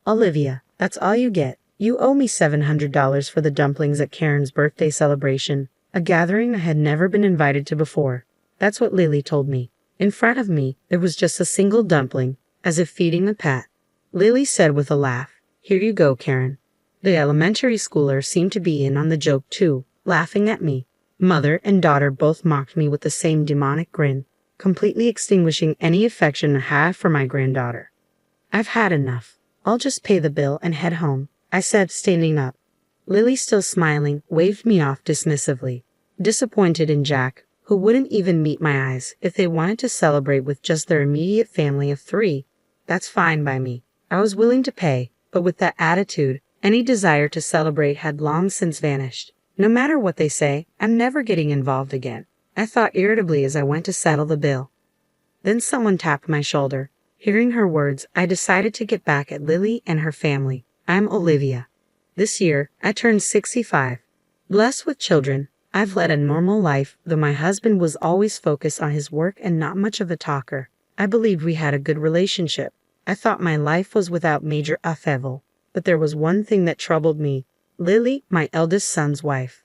Olivia, that's all you get. You owe me $700 for the dumplings at Karen's birthday celebration, a gathering I had never been invited to before. That's what Lily told me. In front of me, there was just a single dumpling, as if feeding a pet. Lily said with a laugh, "Here you go, Karen." The elementary schooler seemed to be in on the joke too, laughing at me. Mother and daughter both mocked me with the same demonic grin, completely extinguishing any affection I had for my granddaughter. "I've had enough. I'll just pay the bill and head home," I said, standing up. Lily, still smiling, waved me off dismissively. Disappointed in Jack, who wouldn't even meet my eyes if they wanted to celebrate with just their immediate family of 3. That's fine by me. I was willing to pay, but with that attitude, any desire to celebrate had long since vanished. No matter what they say, I'm never getting involved again, I thought irritably as I went to settle the bill. Then someone tapped my shoulder. Hearing her words, I decided to get back at Lily and her family. I'm Olivia. This year, I turned 65. Blessed with children, I've led a normal life, though my husband was always focused on his work and not much of a talker. I believed we had a good relationship. I thought my life was without major upheaval. But there was one thing that troubled me. Lily, my eldest son's wife.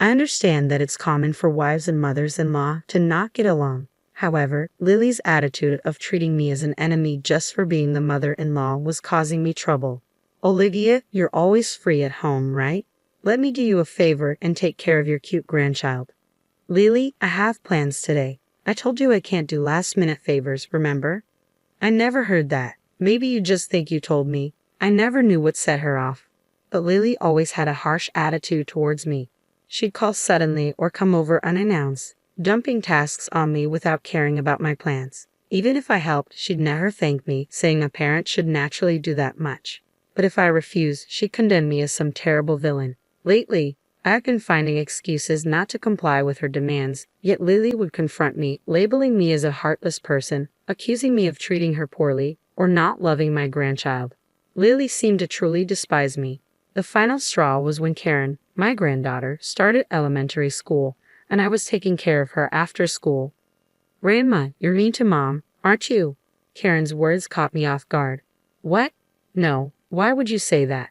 I understand that it's common for wives and mothers-in-law to not get along. However, Lily's attitude of treating me as an enemy just for being the mother-in-law was causing me trouble. "Olivia, you're always free at home, right? Let me do you a favor and take care of your cute grandchild." "Lily, I have plans today. I told you I can't do last-minute favors, remember?" "I never heard that. Maybe you just think you told me." I never knew what set her off. But Lily always had a harsh attitude towards me. She'd call suddenly or come over unannounced, dumping tasks on me without caring about my plans. Even if I helped, she'd never thank me, saying a parent should naturally do that much. But if I refused, she condemned me as some terrible villain. Lately, I've been finding excuses not to comply with her demands, yet Lily would confront me, labeling me as a heartless person, accusing me of treating her poorly, or not loving my grandchild. Lily seemed to truly despise me. The final straw was when Karen, my granddaughter, started elementary school, and I was taking care of her after school. "Grandma, you're mean to Mom, aren't you?" Karen's words caught me off guard. "What? No, why would you say that?"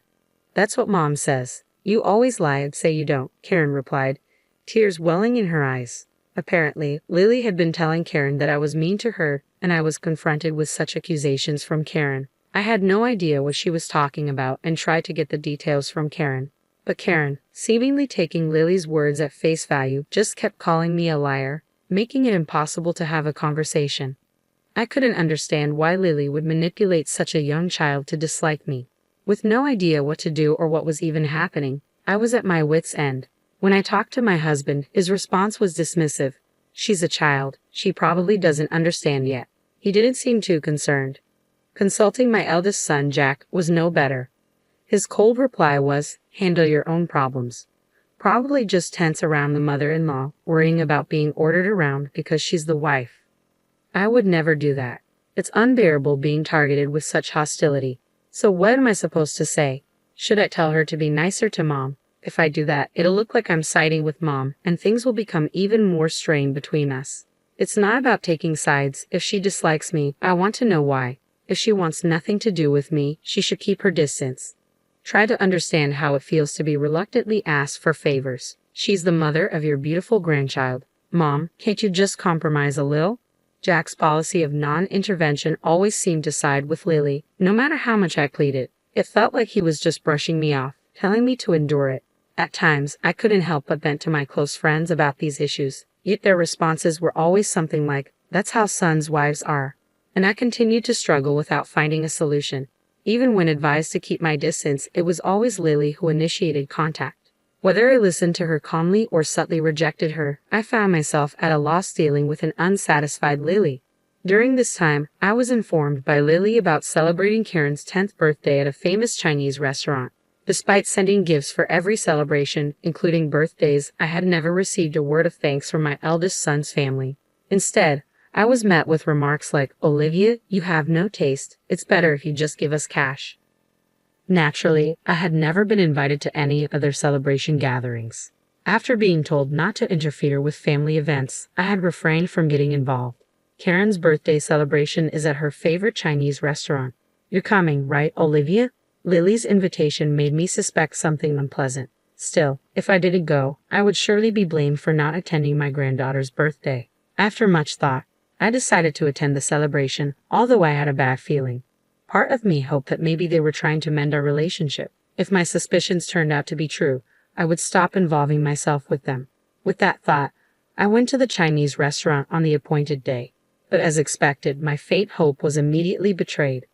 "That's what Mom says. You always lie and say you don't," Karen replied, tears welling in her eyes. Apparently, Lily had been telling Karen that I was mean to her, and I was confronted with such accusations from Karen. I had no idea what she was talking about and tried to get the details from Karen. But Karen, seemingly taking Lily's words at face value, just kept calling me a liar, making it impossible to have a conversation. I couldn't understand why Lily would manipulate such a young child to dislike me. With no idea what to do or what was even happening, I was at my wit's end. When I talked to my husband, his response was dismissive. "She's a child. She probably doesn't understand yet." He didn't seem too concerned. Consulting my eldest son, Jack, was no better. His cold reply was, "Handle your own problems." Probably just tense around the mother-in-law, worrying about being ordered around because she's the wife. I would never do that. It's unbearable being targeted with such hostility. So what am I supposed to say? Should I tell her to be nicer to Mom? If I do that, it'll look like I'm siding with Mom, and things will become even more strained between us. It's not about taking sides. If she dislikes me, I want to know why. If she wants nothing to do with me, she should keep her distance. Try to understand how it feels to be reluctantly asked for favors. She's the mother of your beautiful grandchild. Mom, can't you just compromise a little? Jack's policy of non-intervention always seemed to side with Lily, no matter how much I pleaded. It felt like he was just brushing me off, telling me to endure it. At times, I couldn't help but vent to my close friends about these issues, yet their responses were always something like, "That's how sons' wives are." And I continued to struggle without finding a solution. Even when advised to keep my distance, it was always Lily who initiated contact. Whether I listened to her calmly or subtly rejected her, I found myself at a loss dealing with an unsatisfied Lily. During this time, I was informed by Lily about celebrating Karen's 10th birthday at a famous Chinese restaurant. Despite sending gifts for every celebration, including birthdays, I had never received a word of thanks from my eldest son's family. Instead, I was met with remarks like, "Olivia, you have no taste. It's better if you just give us cash." Naturally, I had never been invited to any of their celebration gatherings. After being told not to interfere with family events, I had refrained from getting involved. Karen's birthday celebration is at her favorite Chinese restaurant. You're coming, right, Olivia? Lily's invitation made me suspect something unpleasant. Still, if I didn't go, I would surely be blamed for not attending my granddaughter's birthday. After much thought, I decided to attend the celebration, although I had a bad feeling. Part of me hoped that maybe they were trying to mend our relationship. If my suspicions turned out to be true, I would stop involving myself with them. With that thought, I went to the Chinese restaurant on the appointed day. But as expected, my faint hope was immediately betrayed.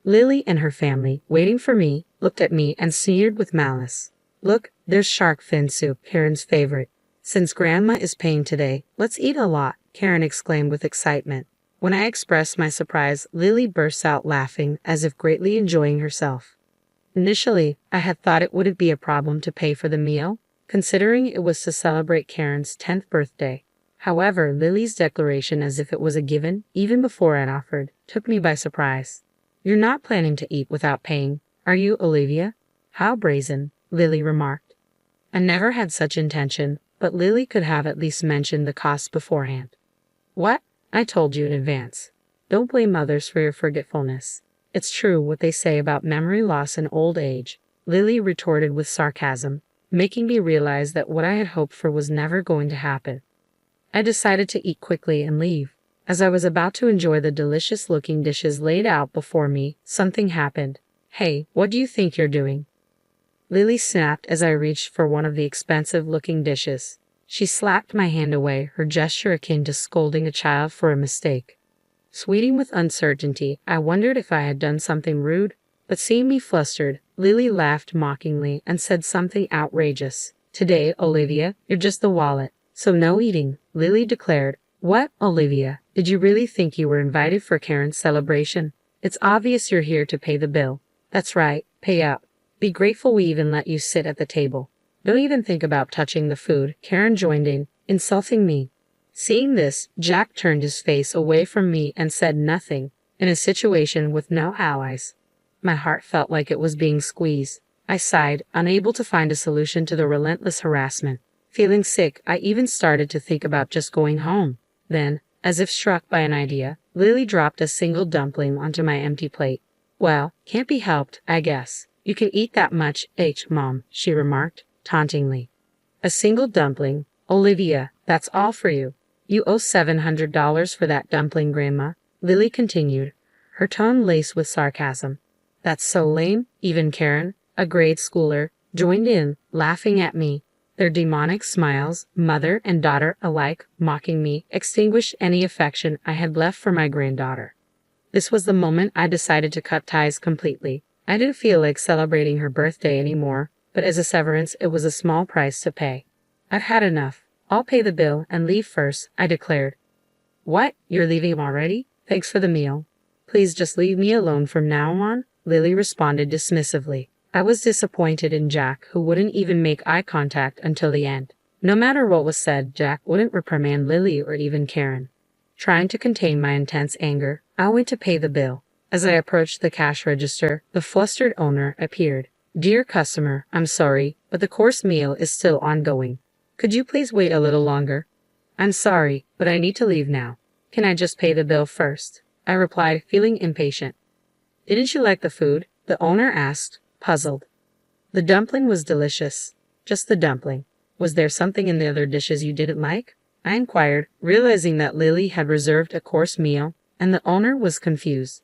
Lily and her family, waiting for me, looked at me and sneered with malice. Look, there's shark fin soup, Karen's favorite. Since Grandma is paying today, let's eat a lot, Karen exclaimed with excitement. When I expressed my surprise, Lily burst out laughing as if greatly enjoying herself. Initially, I had thought it wouldn't be a problem to pay for the meal, considering it was to celebrate Karen's 10th birthday. However, Lily's declaration as if it was a given, even before I'd offered, took me by surprise. You're not planning to eat without paying, are you, Olivia? How brazen, Lily remarked. I never had such intention, but Lily could have at least mentioned the cost beforehand. What? I told you in advance. Don't blame others for your forgetfulness. It's true what they say about memory loss and old age, Lily retorted with sarcasm, making me realize that what I had hoped for was never going to happen. I decided to eat quickly and leave. As I was about to enjoy the delicious-looking dishes laid out before me, something happened. Hey, what do you think you're doing? Lily snapped as I reached for one of the expensive-looking dishes. She slapped my hand away, her gesture akin to scolding a child for a mistake. Sweating with uncertainty, I wondered if I had done something rude, but seeing me flustered, Lily laughed mockingly and said something outrageous. Today, Olivia, you're just the wallet, so no eating, Lily declared. What, Olivia? Did you really think you were invited for Karen's celebration? It's obvious you're here to pay the bill. That's right, pay up. Be grateful we even let you sit at the table. Don't even think about touching the food, Karen joined in, insulting me. Seeing this, Jack turned his face away from me and said nothing, in a situation with no allies. My heart felt like it was being squeezed. I sighed, unable to find a solution to the relentless harassment. Feeling sick, I even started to think about just going home. Then, as if struck by an idea, Lily dropped a single dumpling onto my empty plate. Well, can't be helped, I guess. You can eat that much, Mom, she remarked, tauntingly. A single dumpling? Olivia, that's all for you. You owe $700 for that dumpling, Grandma, Lily continued, her tone laced with sarcasm. That's so lame, even Karen, a grade schooler, joined in, laughing at me. Their demonic smiles, mother and daughter alike, mocking me, extinguished any affection I had left for my granddaughter. This was the moment I decided to cut ties completely. I didn't feel like celebrating her birthday anymore, but as a severance it was a small price to pay. I've had enough. I'll pay the bill and leave first, I declared. What? You're leaving already? Thanks for the meal. Please just leave me alone from now on, Lily responded dismissively. I was disappointed in Jack, who wouldn't even make eye contact until the end. No matter what was said, Jack wouldn't reprimand Lily or even Karen. Trying to contain my intense anger, I went to pay the bill. As I approached the cash register, the flustered owner appeared. Dear customer, I'm sorry, but the course meal is still ongoing. Could you please wait a little longer? I'm sorry, but I need to leave now. Can I just pay the bill first? I replied, feeling impatient. Didn't you like the food? The owner asked, puzzled. The dumpling was delicious. Just the dumpling. Was there something in the other dishes you didn't like? I inquired, realizing that Lily had reserved a course meal, and the owner was confused.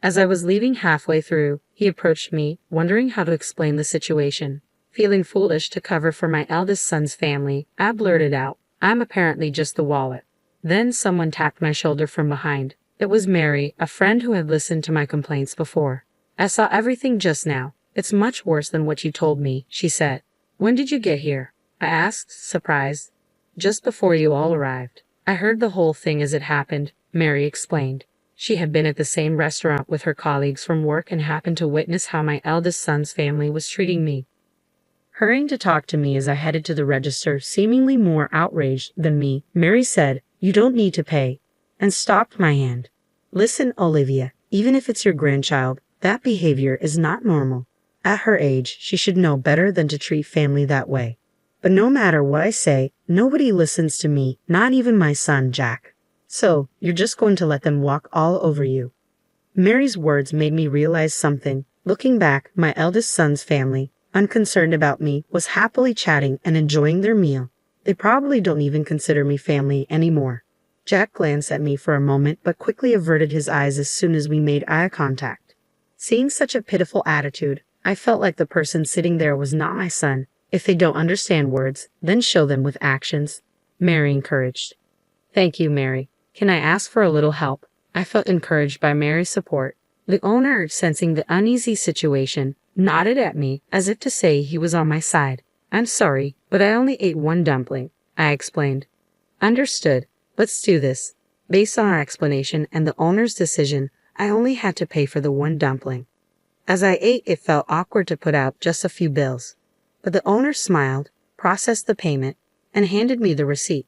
As I was leaving halfway through, he approached me, wondering how to explain the situation. Feeling foolish to cover for my eldest son's family, I blurted out, I'm apparently just the wallet. Then someone tapped my shoulder from behind. It was Mary, a friend who had listened to my complaints before. I saw everything just now. It's much worse than what you told me, she said. When did you get here? I asked, surprised. Just before you all arrived. I heard the whole thing as it happened, Mary explained. She had been at the same restaurant with her colleagues from work and happened to witness how my eldest son's family was treating me. Hurrying to talk to me as I headed to the register, seemingly more outraged than me, Mary said, You don't need to pay, and stopped my hand. Listen, Olivia, even if it's your grandchild, that behavior is not normal. At her age, she should know better than to treat family that way. But no matter what I say, nobody listens to me, not even my son, Jack. So, you're just going to let them walk all over you. Mary's words made me realize something. Looking back, my eldest son's family, unconcerned about me, was happily chatting and enjoying their meal. They probably don't even consider me family anymore. Jack glanced at me for a moment but quickly averted his eyes as soon as we made eye contact. Seeing such a pitiful attitude, I felt like the person sitting there was not my son. If they don't understand words, then show them with actions, Mary encouraged. Thank you, Mary. Can I ask for a little help? I felt encouraged by Mary's support. The owner, sensing the uneasy situation, nodded at me as if to say he was on my side. I'm sorry, but I only ate one dumpling, I explained. Understood. Let's do this. Based on our explanation and the owner's decision, I only had to pay for the one dumpling. As I ate, it felt awkward to put out just a few bills. But the owner smiled, processed the payment, and handed me the receipt.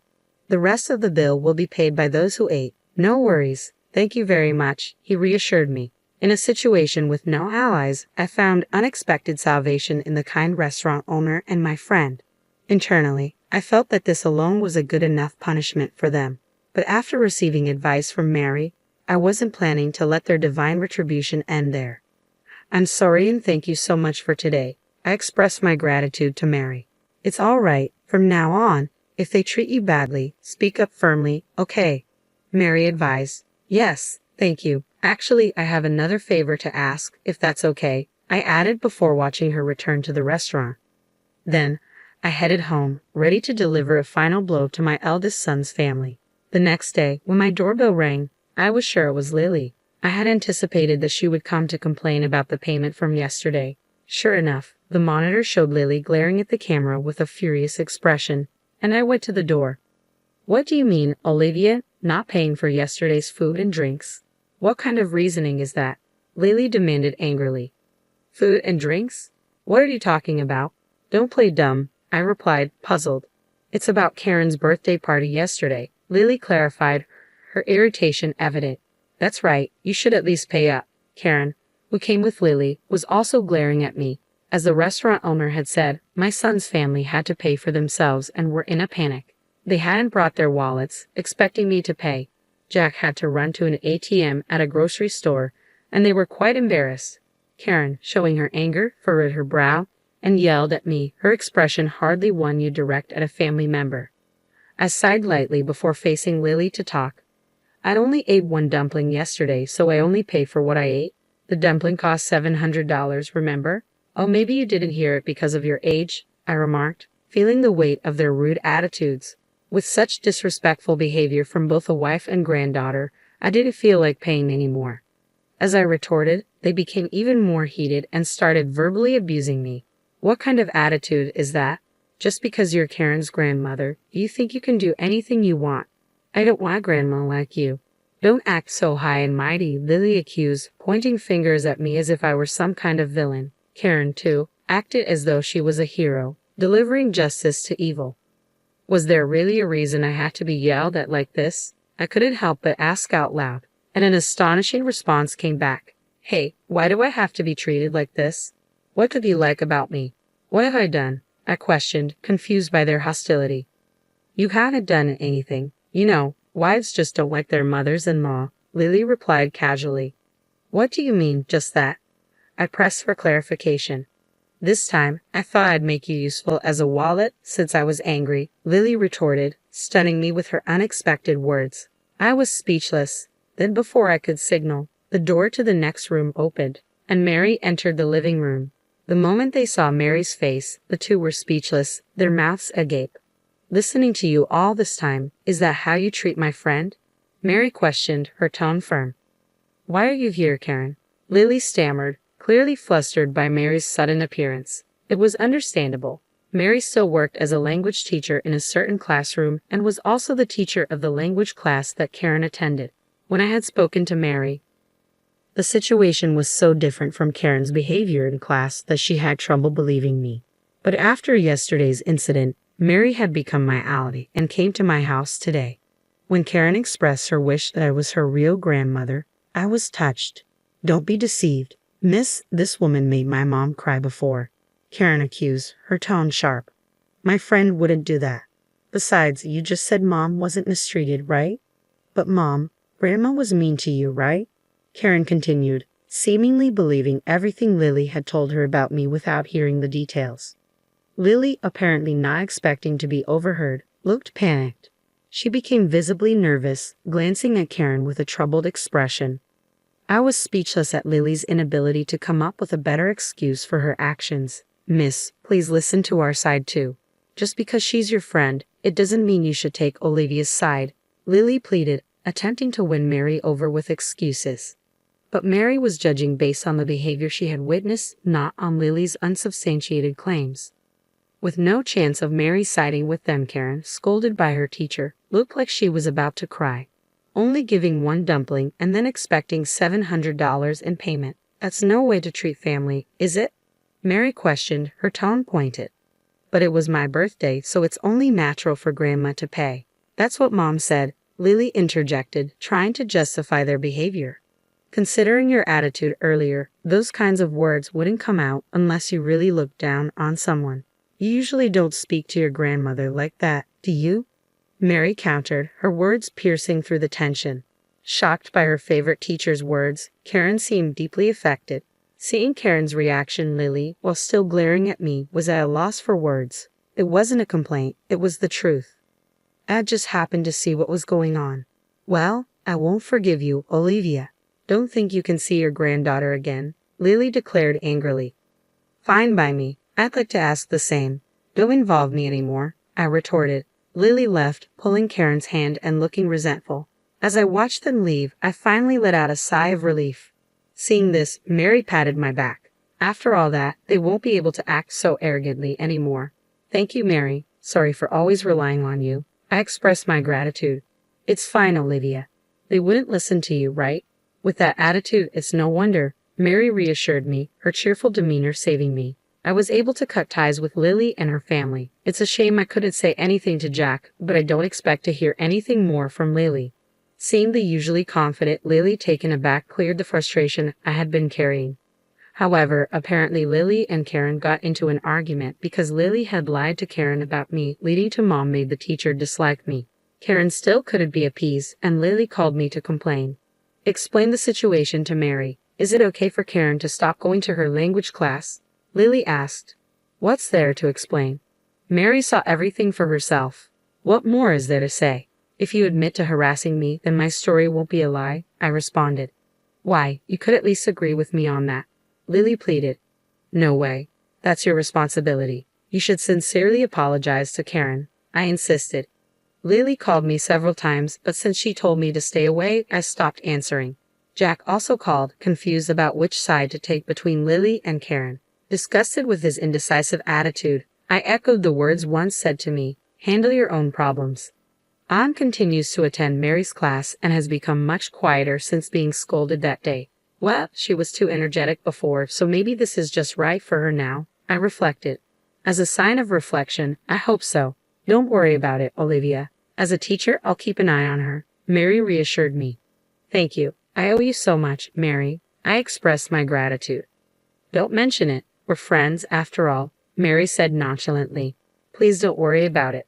The rest of the bill will be paid by those who ate. No worries. Thank you very much, he reassured me. In a situation with no allies, I found unexpected salvation in the kind restaurant owner and my friend. Internally, I felt that this alone was a good enough punishment for them. But after receiving advice from Mary, I wasn't planning to let their divine retribution end there. I'm sorry and thank you so much for today. I expressed my gratitude to Mary. It's all right. From now on, if they treat you badly, speak up firmly, okay? Mary advised. Yes, thank you. Actually, I have another favor to ask, if that's okay, I added before watching her return to the restaurant. Then, I headed home, ready to deliver a final blow to my eldest son's family. The next day, when my doorbell rang, I was sure it was Lily. I had anticipated that she would come to complain about the payment from yesterday. Sure enough, the monitor showed Lily glaring at the camera with a furious expression, and I went to the door. What do you mean, Olivia, not paying for yesterday's food and drinks? What kind of reasoning is that? Lily demanded angrily. Food and drinks? What are you talking about? Don't play dumb, I replied, puzzled. It's about Karen's birthday party yesterday, Lily clarified, her irritation evident. That's right, you should at least pay up. Karen, who came with Lily, was also glaring at me. As the restaurant owner had said, my son's family had to pay for themselves and were in a panic. They hadn't brought their wallets, expecting me to pay. Jack had to run to an ATM at a grocery store, and they were quite embarrassed. Karen, showing her anger, furrowed her brow, and yelled at me, her expression hardly one you direct at a family member. I sighed lightly before facing Lily to talk. I'd only ate one dumpling yesterday, so I only pay for what I ate. The dumpling cost $700, remember? Oh, maybe you didn't hear it because of your age, I remarked, feeling the weight of their rude attitudes. With such disrespectful behavior from both a wife and granddaughter, I didn't feel like paying anymore. As I retorted, they became even more heated and started verbally abusing me. What kind of attitude is that? Just because you're Karen's grandmother, you think you can do anything you want. I don't want a grandma like you. Don't act so high and mighty, Lily accused, pointing fingers at me as if I were some kind of villain. Karen, too, acted as though she was a hero, delivering justice to evil. Was there really a reason I had to be yelled at like this? I couldn't help but ask out loud, and an astonishing response came back. Hey, why do I have to be treated like this? What could you like about me? What have I done? I questioned, confused by their hostility. You haven't done anything. You know, wives just don't like their mothers-in-law, Lily replied casually. What do you mean, just that? I pressed for clarification. This time, I thought I'd make you useful as a wallet since I was angry, Lily retorted, stunning me with her unexpected words. I was speechless. Then before I could signal, the door to the next room opened, and Mary entered the living room. The moment they saw Mary's face, the two were speechless, their mouths agape. Listening to you all this time, is that how you treat my friend? Mary questioned, her tone firm. Why are you here, Karen? Lily stammered, clearly flustered by Mary's sudden appearance. It was understandable. Mary still worked as a language teacher in a certain classroom and was also the teacher of the language class that Karen attended. When I had spoken to Mary, the situation was so different from Karen's behavior in class that she had trouble believing me. But after yesterday's incident, Mary had become my ally and came to my house today. When Karen expressed her wish that I was her real grandmother, I was touched. Don't be deceived. Miss, this woman made my mom cry before, Karen accused, her tone sharp. My friend wouldn't do that. Besides, you just said Mom wasn't mistreated, right? But Mom, Grandma was mean to you, right? Karen continued, seemingly believing everything Lily had told her about me without hearing the details. Lily, apparently not expecting to be overheard, looked panicked. She became visibly nervous, glancing at Karen with a troubled expression. I was speechless at Lily's inability to come up with a better excuse for her actions. Miss, please listen to our side too. Just because she's your friend, it doesn't mean you should take Olivia's side, Lily pleaded, attempting to win Mary over with excuses. But Mary was judging based on the behavior she had witnessed, not on Lily's unsubstantiated claims. With no chance of Mary siding with them, Karen, scolded by her teacher, looked like she was about to cry. Only giving one dumpling and then expecting $700 in payment. That's no way to treat family, is it? Mary questioned, her tone pointed. But it was my birthday, so it's only natural for Grandma to pay. That's what Mom said, Lily interjected, trying to justify their behavior. Considering your attitude earlier, those kinds of words wouldn't come out unless you really looked down on someone. You usually don't speak to your grandmother like that, do you? Mary countered, her words piercing through the tension. Shocked by her favorite teacher's words, Karen seemed deeply affected. Seeing Karen's reaction, Lily, while still glaring at me, was at a loss for words. It wasn't a complaint, it was the truth. I just happened to see what was going on. Well, I won't forgive you, Olivia. Don't think you can see your granddaughter again, Lily declared angrily. Fine by me, I'd like to ask the same. Don't involve me anymore, I retorted. Lily left, pulling Karen's hand and looking resentful. As I watched them leave, I finally let out a sigh of relief. Seeing this, Mary patted my back. After all that, they won't be able to act so arrogantly anymore. Thank you, Mary. Sorry for always relying on you. I express my gratitude. It's fine, Olivia. They wouldn't listen to you, right? With that attitude, it's no wonder. Mary reassured me, her cheerful demeanor saving me. I was able to cut ties with Lily and her family. It's a shame I couldn't say anything to Jack, but I don't expect to hear anything more from Lily. Seeing the usually confident Lily taken aback cleared the frustration I had been carrying. However, apparently Lily and Karen got into an argument because Lily had lied to Karen about me, leading to Mom made the teacher dislike me. Karen still couldn't be appeased, and Lily called me to complain. Explain the situation to Mary. Is it okay for Karen to stop going to her language class? Lily asked. What's there to explain? Mary saw everything for herself. What more is there to say? If you admit to harassing me, then my story won't be a lie, I responded. Why, you could at least agree with me on that. Lily pleaded. No way. That's your responsibility. You should sincerely apologize to Karen, I insisted. Lily called me several times, but since she told me to stay away, I stopped answering. Jack also called, confused about which side to take between Lily and Karen. Disgusted with his indecisive attitude, I echoed the words once said to me, handle your own problems. Anne continues to attend Mary's class and has become much quieter since being scolded that day. Well, she was too energetic before, so maybe this is just right for her now, I reflected. As a sign of reflection, I hope so. Don't worry about it, Olivia. As a teacher, I'll keep an eye on her, Mary reassured me. Thank you. I owe you so much, Mary. I expressed my gratitude. Don't mention it. We're friends, after all, Mary said nonchalantly. Please don't worry about it.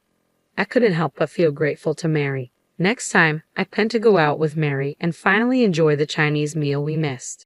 I couldn't help but feel grateful to Mary. Next time, I plan to go out with Mary and finally enjoy the Chinese meal we missed.